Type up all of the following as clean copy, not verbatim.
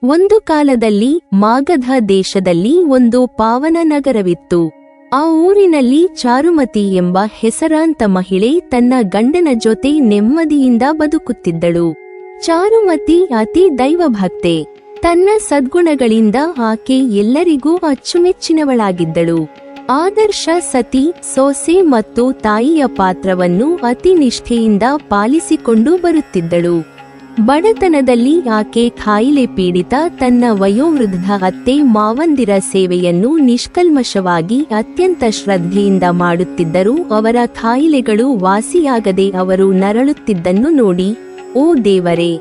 ಒಂದು ಕಾಲದಲ್ಲಿ ಮಾಗಧ ದೇಶದಲ್ಲಿ ಒಂದು ಪಾವನ ನಗರವಿತ್ತು. ಆ ಊರಿನಲ್ಲಿ ಚಾರುಮತಿ ಎಂಬ ಹೆಸರಾಂತ ಮಹಿಳೆ ತನ್ನ ಗಂಡನ ಜೊತೆ ನೆಮ್ಮದಿಯಿಂದ ಬದುಕುತ್ತಿದ್ದಳು. ಚಾರುಮತಿ ಅತಿ ದೈವಭಕ್ತೆ. ತನ್ನ ಸದ್ಗುಣಗಳಿಂದ ಆಕೆ ಎಲ್ಲರಿಗೂ ಅಚ್ಚುಮೆಚ್ಚಿನವಳಾಗಿದ್ದಳು. ಆದರ್ಶ ಸತಿ, ಸೊಸೆ ಮತ್ತು ತಾಯಿಯ ಪಾತ್ರವನ್ನು ಅತಿ ನಿಷ್ಠೆಯಿಂದ ಪಾಲಿಸಿಕೊಂಡು ಬರುತ್ತಿದ್ದಳು. ಬಡತನದಲ್ಲಿ ಆಕೆ ಕಾಯಿಲೆ ಪೀಡಿತ ತನ್ನ ವಯೋವೃದ್ಧ ಅತ್ತೆ ಮಾವಂದಿರ ಸೇವೆಯನ್ನು ನಿಷ್ಕಲ್ಮಶವಾಗಿ ಅತ್ಯಂತ ಶ್ರದ್ಧೆಯಿಂದ ಮಾಡುತ್ತಿದ್ದರೂ ಅವರ ಕಾಯಿಲೆಗಳು ವಾಸಿಯಾಗದೆ ಅವರು ನರಳುತ್ತಿದ್ದನ್ನು ನೋಡಿ, ಓ ದೇವರೇ,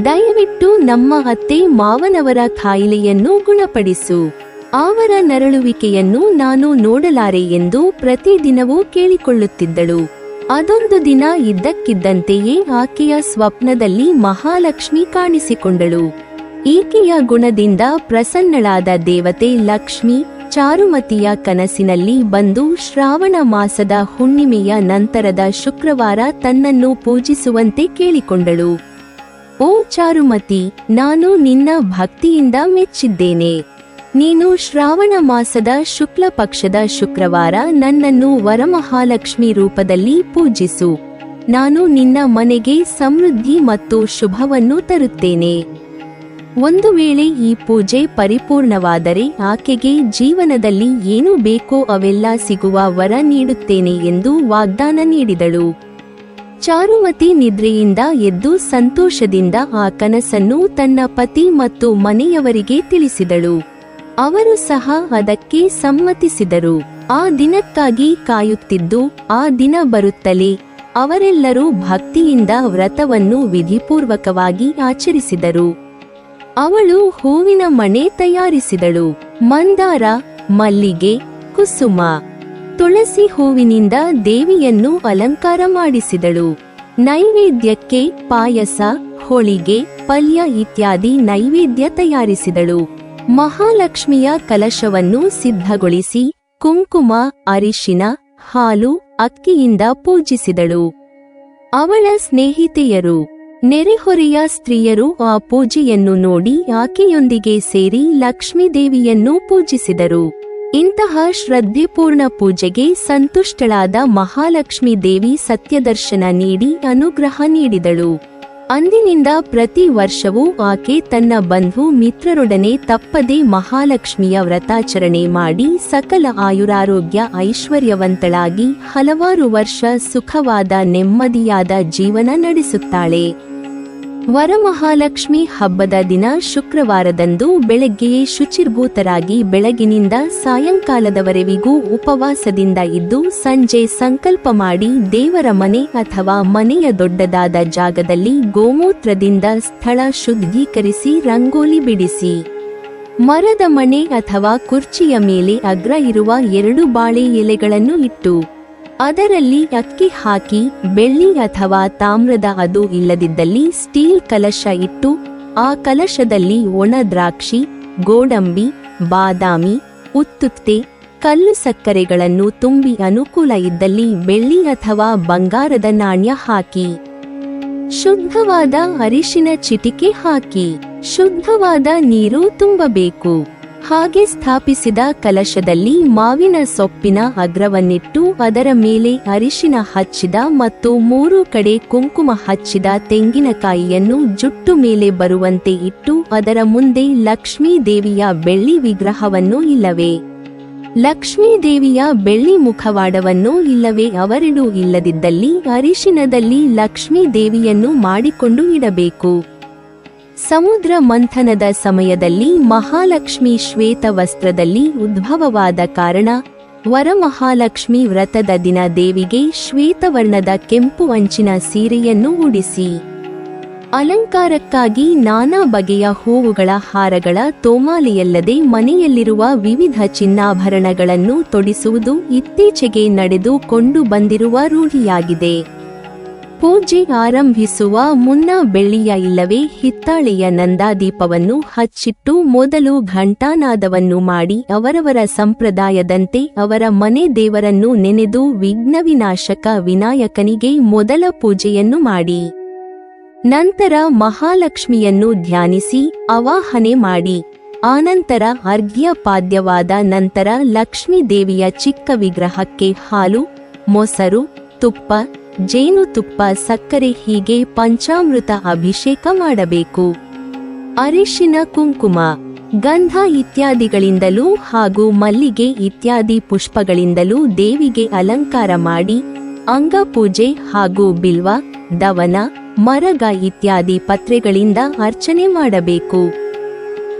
ದಯವಿಟ್ಟು ನಮ್ಮ ಅತ್ತೆ ಮಾವನವರ ಕಾಯಿಲೆಯನ್ನು ಗುಣಪಡಿಸು, ಅವರ ನರಳುವಿಕೆಯನ್ನು ನಾನು ನೋಡಲಾರೆ ಎಂದು ಪ್ರತಿದಿನವೂ ಕೇಳಿಕೊಳ್ಳುತ್ತಿದ್ದಳು. ಅದೊಂದು ದಿನ ಇದ್ದಕ್ಕಿದ್ದಂತೆಯೇ ಆಕೆಯ ಸ್ವಪ್ನದಲ್ಲಿ ಮಹಾಲಕ್ಷ್ಮಿ ಕಾಣಿಸಿಕೊಂಡಳು. ಈಕೆಯ ಗುಣದಿಂದ ಪ್ರಸನ್ನಳಾದ ದೇವತೆ ಲಕ್ಷ್ಮಿ ಚಾರುಮತಿಯ ಕನಸಿನಲ್ಲಿ ಬಂದು ಶ್ರಾವಣ ಮಾಸದ ಹುಣ್ಣಿಮೆಯ ನಂತರದ ಶುಕ್ರವಾರ ತನ್ನನ್ನು ಪೂಜಿಸುವಂತೆ ಕೇಳಿಕೊಂಡಳು. ಓ ಚಾರುಮತಿ, ನಾನು ನಿನ್ನ ಭಕ್ತಿಯಿಂದ ಮೆಚ್ಚಿದ್ದೇನೆ. ನೀನು ಶ್ರಾವಣ ಮಾಸದ ಶುಕ್ಲ ಪಕ್ಷದ ಶುಕ್ರವಾರ ನನ್ನನ್ನು ವರಮಹಾಲಕ್ಷ್ಮಿ ರೂಪದಲ್ಲಿ ಪೂಜಿಸು. ನಾನು ನಿನ್ನ ಮನೆಗೆ ಸಮೃದ್ಧಿ ಮತ್ತು ಶುಭವನ್ನು ತರುತ್ತೇನೆ. ಒಂದು ವೇಳೆ ಈ ಪೂಜೆ ಪರಿಪೂರ್ಣವಾದರೆ ಆಕೆಗೆ ಜೀವನದಲ್ಲಿ ಏನು ಬೇಕೋ ಅವೆಲ್ಲ ಸಿಗುವ ವರ ನೀಡುತ್ತೇನೆ ಎಂದು ವಾಗ್ದಾನ ನೀಡಿದಳು. ಚಾರುಮತಿ ನಿದ್ರೆಯಿಂದ ಎದ್ದು ಸಂತೋಷದಿಂದ ಆ ಕನಸನ್ನು ತನ್ನ ಪತಿ ಮತ್ತು ಮನೆಯವರಿಗೆ ತಿಳಿಸಿದಳು. ಅವರು ಸಹ ಅದಕ್ಕೆ ಸಮ್ಮತಿಸಿದರು. ಆ ದಿನಕ್ಕಾಗಿ ಕಾಯುತ್ತಿದ್ದು ಆ ದಿನ ಬರುತ್ತಲೇ ಅವರೆಲ್ಲರೂ ಭಕ್ತಿಯಿಂದ ವ್ರತವನ್ನು ವಿಧಿಪೂರ್ವಕವಾಗಿ ಆಚರಿಸಿದರು. ಅವಳು ಹೂವಿನ ಮಣೆ ತಯಾರಿಸಿದಳು. ಮಂದಾರ, ಮಲ್ಲಿಗೆ, ಕುಸುಮ, ತುಳಸಿ ಹೂವಿನಿಂದ ದೇವಿಯನ್ನು ಅಲಂಕಾರ ಮಾಡಿಸಿದಳು. ನೈವೇದ್ಯಕ್ಕೆ ಪಾಯಸ, ಹೋಳಿಗೆ, ಪಲ್ಯ ಇತ್ಯಾದಿ ನೈವೇದ್ಯ ತಯಾರಿಸಿದಳು. ಮಹಾಲಕ್ಷ್ಮಿಯ ಕಲಶವನ್ನು ಸಿದ್ಧಗೊಳಿಸಿ ಕುಂಕುಮ, ಅರಿಶಿನ, ಹಾಲು, ಅಕ್ಕಿಯಿಂದ ಪೂಜಿಸಿದಳು. ಅವಳ ಸ್ನೇಹಿತೆಯರು, ನೆರೆಹೊರೆಯ ಸ್ತ್ರೀಯರು ಆ ಪೂಜೆಯನ್ನು ನೋಡಿ ಆಕೆಯೊಂದಿಗೆ ಸೇರಿ ಲಕ್ಷ್ಮೀದೇವಿಯನ್ನು ಪೂಜಿಸಿದರು. ಇಂತಹ ಶ್ರದ್ಧೆಪೂರ್ಣ ಪೂಜೆಗೆ ಸಂತುಷ್ಟಳಾದ ಮಹಾಲಕ್ಷ್ಮೀ ದೇವಿ ಸತ್ಯದರ್ಶನ ನೀಡಿ ಅನುಗ್ರಹ ನೀಡಿದಳು. ಅಂದಿನಿಂದ ಪ್ರತಿ ವರ್ಷವೂ ಆಕೆ ತನ್ನ ಬಂಧು ಮಿತ್ರರೊಡನೆ ತಪ್ಪದೆ ಮಹಾಲಕ್ಷ್ಮಿಯ ವ್ರತಾಚರಣೆ ಮಾಡಿ ಸಕಲ ಆಯುರಾರೋಗ್ಯ ಐಶ್ವರ್ಯವಂತಳಾಗಿ ಹಲವಾರು ವರ್ಷ ಸುಖವಾದ ನೆಮ್ಮದಿಯಾದ ಜೀವನ ನಡೆಸುತ್ತಾಳೆ. ವರಮಹಾಲಕ್ಷ್ಮಿ ಹಬ್ಬದ ದಿನ ಶುಕ್ರವಾರದಂದು ಬೆಳಗ್ಗೆಯೇ ಶುಚಿರ್ಭೂತರಾಗಿ ಬೆಳಗಿನಿಂದ ಸಾಯಂಕಾಲದವರೆವಿಗೂ ಉಪವಾಸದಿಂದ ಇದ್ದು ಸಂಜೆ ಸಂಕಲ್ಪ ಮಾಡಿ ದೇವರ ಮನೆ ಅಥವಾ ಮನೆಯ ದೊಡ್ಡದಾದ ಜಾಗದಲ್ಲಿ ಗೋಮೂತ್ರದಿಂದ ಸ್ಥಳ ಶುದ್ಧೀಕರಿಸಿ ರಂಗೋಲಿ ಬಿಡಿಸಿ ಮರದ ಮಣೆ ಅಥವಾ ಕುರ್ಚಿಯ ಮೇಲೆ ಅಗ್ರ ಇರುವ 2 ಬಾಳೆ ಎಲೆಗಳನ್ನು ಇಟ್ಟು ಅದರಲ್ಲಿ ಅಕ್ಕಿ ಹಾಕಿ ಬೆಳ್ಳಿ ಅಥವಾ ತಾಮ್ರದ, ಅದು ಇಲ್ಲದಿದ್ದಲ್ಲಿ ಸ್ಟೀಲ್ ಕಲಶ ಇಟ್ಟು ಆ ಕಲಶದಲ್ಲಿ ಒಣ ದ್ರಾಕ್ಷಿ, ಗೋಡಂಬಿ, ಬಾದಾಮಿ, ಉತ್ತುತ್ತೆ, ಕಲ್ಲು ಸಕ್ಕರೆಗಳನ್ನು ತುಂಬಿ ಅನುಕೂಲ ಇದ್ದಲ್ಲಿ ಬೆಳ್ಳಿ ಅಥವಾ ಬಂಗಾರದ ನಾಣ್ಯ ಹಾಕಿ ಶುದ್ಧವಾದ ಅರಿಶಿನ ಚಿಟಿಕೆ ಹಾಕಿ ಶುದ್ಧವಾದ ನೀರು ತುಂಬಬೇಕು. ಹಾಗೆ ಸ್ಥಾಪಿಸಿದ ಕಲಶದಲ್ಲಿ ಮಾವಿನ ಸೊಪ್ಪಿನ ಅಗ್ರವನ್ನಿಟ್ಟು ಅದರ ಮೇಲೆ ಅರಿಶಿನ ಹಚ್ಚಿದ ಮತ್ತು 3 ಕಡೆ ಕುಂಕುಮ ಹಚ್ಚಿದ ತೆಂಗಿನಕಾಯಿಯನ್ನು ಜುಟ್ಟು ಮೇಲೆ ಬರುವಂತೆ ಇಟ್ಟು ಅದರ ಮುಂದೆ ಲಕ್ಷ್ಮೀ ದೇವಿಯ ಬೆಳ್ಳಿ ವಿಗ್ರಹವನ್ನು ಇಲ್ಲವೇ ಲಕ್ಷ್ಮೀ ದೇವಿಯ ಬೆಳ್ಳಿ ಮುಖವಾಡವನ್ನು ಇಲ್ಲವೇ ಅವೆರಡೂ ಇಲ್ಲದಿದ್ದಲ್ಲಿ ಅರಿಶಿನದಲ್ಲಿ ಲಕ್ಷ್ಮೀ ದೇವಿಯನ್ನು ಮಾಡಿಕೊಂಡು ಇಡಬೇಕು. ಸಮುದ್ರ ಮಂಥನದ ಸಮಯದಲ್ಲಿ ಮಹಾಲಕ್ಷ್ಮಿ ಶ್ವೇತ ವಸ್ತ್ರದಲ್ಲಿ ಉದ್ಭವವಾದ ಕಾರಣ ವರಮಹಾಲಕ್ಷ್ಮಿ ವ್ರತದ ದಿನ ದೇವಿಗೆ ಶ್ವೇತವರ್ಣದ ಕೆಂಪು ಅಂಚಿನ ಸೀರೆಯನ್ನು ಉಡಿಸಿ ಅಲಂಕಾರಕ್ಕಾಗಿ ನಾನಾ ಬಗೆಯ ಹೂವುಗಳ ಹಾರಗಳ ತೋಮಾಲೆಯಲ್ಲದೆ ಮನೆಯಲ್ಲಿರುವ ವಿವಿಧ ಚಿನ್ನಾಭರಣಗಳನ್ನು ತೊಡಿಸುವುದು ಇತ್ತೀಚೆಗೆ ನಡೆದುಕೊಂಡು ಬಂದಿರುವ ರೂಢಿಯಾಗಿದೆ. ಪೂಜೆ ಆರಂಭಿಸುವ ಮುನ್ನ ಬೆಳ್ಳಿಯ ಇಲ್ಲವೇ ಹಿತ್ತಾಳೆಯ ನಂದಾದೀಪವನ್ನು ಹಚ್ಚಿಟ್ಟು ಮೊದಲು ಘಂಟಾನಾದವನ್ನು ಮಾಡಿ ಅವರವರ ಸಂಪ್ರದಾಯದಂತೆ ಅವರ ಮನೆ ದೇವರನ್ನು ನೆನೆದು ವಿಘ್ನವಿನಾಶಕ ವಿನಾಯಕನಿಗೆ ಮೊದಲ ಪೂಜೆಯನ್ನು ಮಾಡಿ ನಂತರ ಮಹಾಲಕ್ಷ್ಮಿಯನ್ನು ಧ್ಯಾನಿಸಿ ಆವಾಹನೆ ಮಾಡಿ ಆನಂತರ ಅರ್ಘ್ಯಪಾದ್ಯವಾದ ನಂತರ ಲಕ್ಷ್ಮೀ ದೇವಿಯ ಚಿಕ್ಕ ವಿಗ್ರಹಕ್ಕೆ ಹಾಲು, ಮೊಸರು, ತುಪ್ಪ, ಜೇನುತುಪ್ಪ, ಸಕ್ಕರೆ ಹೀಗೆ ಪಂಚಾಮೃತ ಅಭಿಷೇಕ ಮಾಡಬೇಕು. ಅರಿಶಿನ, ಕುಂಕುಮ, ಗಂಧ ಇತ್ಯಾದಿಗಳಿಂದಲೂ ಹಾಗೂ ಮಲ್ಲಿಗೆ ಇತ್ಯಾದಿ ಪುಷ್ಪಗಳಿಂದಲೂ ದೇವಿಗೆ ಅಲಂಕಾರ ಮಾಡಿ ಅಂಗಪೂಜೆ ಹಾಗೂ ಬಿಲ್ವ, ದವನ, ಮರಗ ಇತ್ಯಾದಿ ಪತ್ರೆಗಳಿಂದ ಅರ್ಚನೆ ಮಾಡಬೇಕು.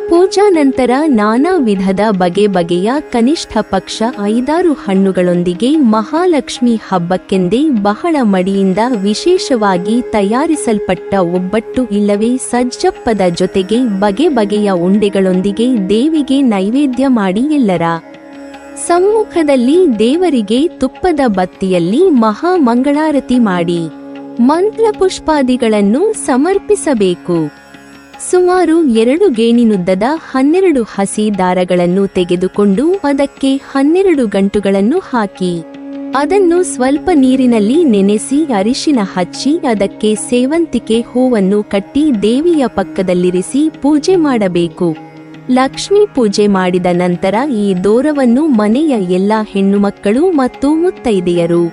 ಪೂಜಾ ನಂತರ ನಾನಾ ವಿಧದ ಬಗೆಯ ಕನಿಷ್ಠ ಪಕ್ಷ 5-6 ಹಣ್ಣುಗಳೊಂದಿಗೆ ಮಹಾಲಕ್ಷ್ಮಿ ಹಬ್ಬಕ್ಕೆಂದೇ ಬಹಳ ಮಡಿಯಿಂದ ವಿಶೇಷವಾಗಿ ತಯಾರಿಸಲ್ಪಟ್ಟ ಒಬ್ಬಟ್ಟು ಇಲ್ಲವೇ ಸಜ್ಜಪ್ಪದ ಜೊತೆಗೆ ಬಗೆಯ ಉಂಡೆಗಳೊಂದಿಗೆ ದೇವಿಗೆ ನೈವೇದ್ಯ ಮಾಡಿ ಎಲ್ಲರ ಸಮ್ಮುಖದಲ್ಲಿ ದೇವರಿಗೆ ತುಪ್ಪದ ಬತ್ತಿಯಲ್ಲಿ ಮಹಾ ಮಂಗಳಾರತಿ ಮಾಡಿ ಮಂತ್ರಪುಷ್ಪಾದಿಗಳನ್ನು ಸಮರ್ಪಿಸಬೇಕು. ಸುಮಾರು 2 ಗೇಣಿನುದ್ದದ 12 ಹಸಿ ದಾರಗಳನ್ನು ತೆಗೆದುಕೊಂಡು ಅದಕ್ಕೆ 12 ಗಂಟುಗಳನ್ನು ಹಾಕಿ ಅದನ್ನು ಸ್ವಲ್ಪ ನೀರಿನಲ್ಲಿ ನೆನೆಸಿ ಅರಿಶಿನ ಹಚ್ಚಿ ಅದಕ್ಕೆ ಸೇವಂತಿಗೆ ಹೂವನ್ನು ಕಟ್ಟಿ ದೇವಿಯ ಪಕ್ಕದಲ್ಲಿರಿಸಿ ಪೂಜೆ ಮಾಡಬೇಕು. ಲಕ್ಷ್ಮೀ ಪೂಜೆ ಮಾಡಿದ ನಂತರ ಈ ದೋರವನ್ನು ಮನೆಯ ಎಲ್ಲ ಹೆಣ್ಣುಮಕ್ಕಳು ಮತ್ತು ಮುತ್ತೈದೆಯರು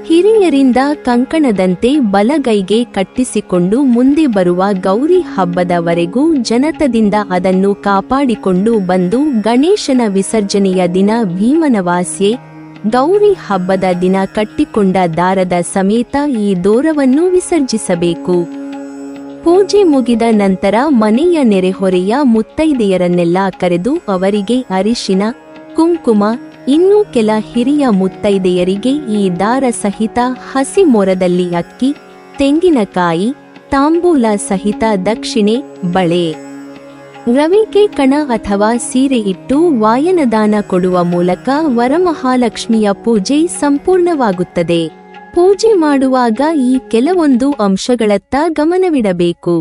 ಹಿರಿಯರಿಂದ ಕಂಕಣದಂತೆ ಬಲಗೈಗೆ ಕಟ್ಟಿಸಿಕೊಂಡು ಮುಂದೆ ಬರುವ ಗೌರಿ ಹಬ್ಬದವರೆಗೂ ಜನತದಿಂದ ಅದನ್ನು ಕಾಪಾಡಿಕೊಂಡು ಬಂದು ಗಣೇಶನ ವಿಸರ್ಜನೆಯ ದಿನ ಭೀಮನವಾಸ್ಯೆ ಗೌರಿ ಹಬ್ಬದ ದಿನ ಕಟ್ಟಿಕೊಂಡ ದಾರದ ಸಮೇತ ಈ ದೋರವನ್ನು ವಿಸರ್ಜಿಸಬೇಕು. ಪೂಜೆ ಮುಗಿದ ನಂತರ ಮನೆಯ ನೆರೆಹೊರೆಯ ಮುತ್ತೈದೆಯರನ್ನೆಲ್ಲ ಕರೆದು ಅವರಿಗೆ ಅರಿಶಿನ, ಕುಂಕುಮ, ಇನ್ನೂ ಕೆಲ ಹಿರಿಯ ಮುತ್ತೈದೆಯರಿಗೆ ಈ ದಾರ ಸಹಿತ ಹಸಿ ಮೊರದಲ್ಲಿ ಅಕ್ಕಿ, ತೆಂಗಿನಕಾಯಿ, ತಾಂಬೂಲ ಸಹಿತ ದಕ್ಷಿಣೆ, ಬಳೆ, ರವಿಕೆ ಕಣ ಅಥವಾ ಸೀರೆ ಇಟ್ಟು ವಾಯನದಾನ ಕೊಡುವ ಮೂಲಕ ವರಮಹಾಲಕ್ಷ್ಮಿಯ ಪೂಜೆ ಸಂಪೂರ್ಣವಾಗುತ್ತದೆ. ಪೂಜೆ ಮಾಡುವಾಗ ಈ ಕೆಲವೊಂದು ಅಂಶಗಳತ್ತ ಗಮನವಿಡಬೇಕು.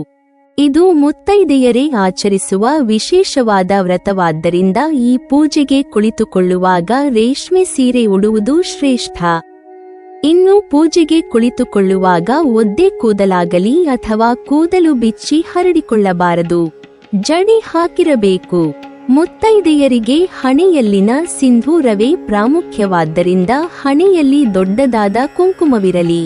ಇದು ಮುತ್ತೈದೆಯರೇ ಆಚರಿಸುವ ವಿಶೇಷವಾದ ವ್ರತವಾದ್ದರಿಂದ ಈ ಪೂಜೆಗೆ ಕುಳಿತುಕೊಳ್ಳುವಾಗ ರೇಷ್ಮೆ ಸೀರೆ ಉಡುವುದು ಶ್ರೇಷ್ಠ. ಇನ್ನು ಪೂಜೆಗೆ ಕುಳಿತುಕೊಳ್ಳುವಾಗ ಒದ್ದೆ ಕೂದಲಾಗಲಿ ಅಥವಾ ಕೂದಲು ಬಿಚ್ಚಿ ಹರಡಿಕೊಳ್ಳಬಾರದು, ಜಡೆ ಹಾಕಿರಬೇಕು. ಮುತ್ತೈದೆಯರಿಗೆ ಹಣೆಯಲ್ಲಿನ ಸಿಂಧೂರವೇ ಪ್ರಾಮುಖ್ಯವಾದ್ದರಿಂದ ಹಣೆಯಲ್ಲಿ ದೊಡ್ಡದಾದ ಕುಂಕುಮವಿರಲಿ.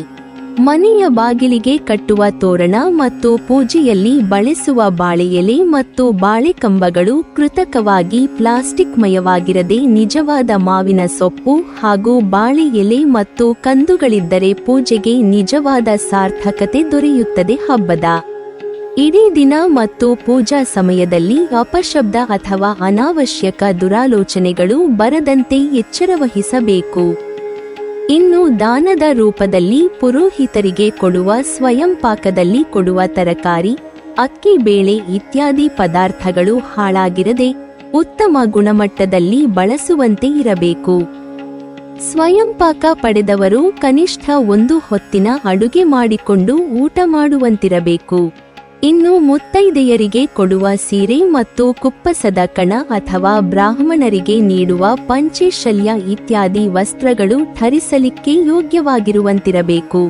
ಮನೆಯ ಬಾಗಿಲಿಗೆ ಕಟ್ಟುವ ತೋರಣ ಮತ್ತು ಪೂಜೆಯಲ್ಲಿ ಬಳಸುವ ಬಾಳೆಯೆಲೆ ಮತ್ತು ಬಾಳೆಕಂಬಗಳು ಕೃತಕವಾಗಿ ಪ್ಲಾಸ್ಟಿಕ್ ಮಯವಾಗಿರದೆ ನಿಜವಾದ ಮಾವಿನ ಸೊಪ್ಪು ಹಾಗೂ ಬಾಳೆ ಎಲೆ ಮತ್ತು ಕಂದುಗಳಿದ್ದರೆ ಪೂಜೆಗೆ ನಿಜವಾದ ಸಾರ್ಥಕತೆ ದೊರೆಯುತ್ತದೆ. ಹಬ್ಬದ ಇಡೀ ದಿನ ಮತ್ತು ಪೂಜಾ ಸಮಯದಲ್ಲಿ ಅಪಶಬ್ದ ಅಥವಾ ಅನಾವಶ್ಯಕ ದುರಾಲೋಚನೆಗಳು ಬರದಂತೆ ಎಚ್ಚರವಹಿಸಬೇಕು. ಇನ್ನು ದಾನದ ರೂಪದಲ್ಲಿ ಪುರೋಹಿತರಿಗೆ ಕೊಡುವ ಸ್ವಯಂ ಪಾಕದಲ್ಲಿ ಕೊಡುವ ತರಕಾರಿ, ಅಕ್ಕಿ, ಬೇಳೆ ಇತ್ಯಾದಿ ಪದಾರ್ಥಗಳು ಹಾಳಾಗಿರದೆ ಉತ್ತಮ ಗುಣಮಟ್ಟದಲ್ಲಿ ಬಳಸುವಂತೆ ಇರಬೇಕು. ಸ್ವಯಂ ಪಾಕ ಪಡೆದವರು ಕನಿಷ್ಠ 1 ಹೊತ್ತಿನ ಅಡುಗೆ ಮಾಡಿಕೊಂಡು ಊಟ ಮಾಡುವಂತಿರಬೇಕು. ಇನ್ನು ಮುತ್ತೈದೆಯರಿಗೆ ಕೊಡುವ ಸೀರೆ ಮತ್ತು ಕುಪ್ಪಸದ ಕಣ ಅಥವಾ ಬ್ರಾಹ್ಮಣರಿಗೆ ನೀಡುವ ಪಂಚೆ, ಶಲ್ಯ ಇತ್ಯಾದಿ ವಸ್ತ್ರಗಳು ಧರಿಸಲಿಕ್ಕೆ ಯೋಗ್ಯವಾಗಿರುವಂತಿರಬೇಕು.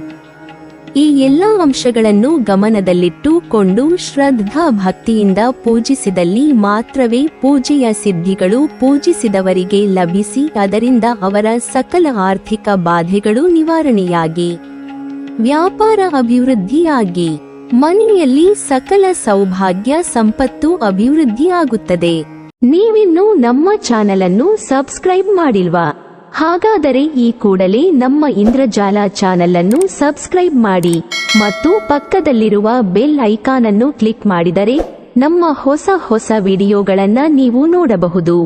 ಈ ಎಲ್ಲ ಅಂಶಗಳನ್ನು ಗಮನದಲ್ಲಿಟ್ಟುಕೊಂಡು ಶ್ರದ್ಧಾ ಭಕ್ತಿಯಿಂದ ಪೂಜಿಸಿದಲ್ಲಿ ಮಾತ್ರವೇ ಪೂಜೆಯ ಸಿದ್ಧಿಗಳು ಪೂಜಿಸಿದವರಿಗೆ ಲಭಿಸಿ ಅದರಿಂದ ಅವರ ಸಕಲ ಆರ್ಥಿಕ ಬಾಧೆಗಳು ನಿವಾರಣೆಯಾಗಿ ವ್ಯಾಪಾರ ಅಭಿವೃದ್ಧಿಯಾಗಿ ಮನೆಯಲ್ಲಿ ಸಕಲ ಸೌಭಾಗ್ಯ ಸಂಪತ್ತು ಅಭಿವೃದ್ಧಿಯಾಗುತ್ತದೆ. ನೀವಿನ್ನೂ ನಮ್ಮ ಚಾನೆಲ್ ಅನ್ನು ಸಬ್ಸ್ಕ್ರೈಬ್ ಮಾಡಿಲ್ವಾ? ಹಾಗಾದರೆ ಈ ಕೂಡಲೇ ನಮ್ಮ ಇಂದ್ರಜಾಲ ಚಾನೆಲ್ ಅನ್ನು ಸಬ್ಸ್ಕ್ರೈಬ್ ಮಾಡಿ ಮತ್ತು ಪಕ್ಕದಲ್ಲಿರುವ ಬೆಲ್ ಐಕಾನ್ ಅನ್ನು ಕ್ಲಿಕ್ ಮಾಡಿದರೆ ನಮ್ಮ ಹೊಸ ವಿಡಿಯೋಗಳನ್ನು ನೀವು ನೋಡಬಹುದು.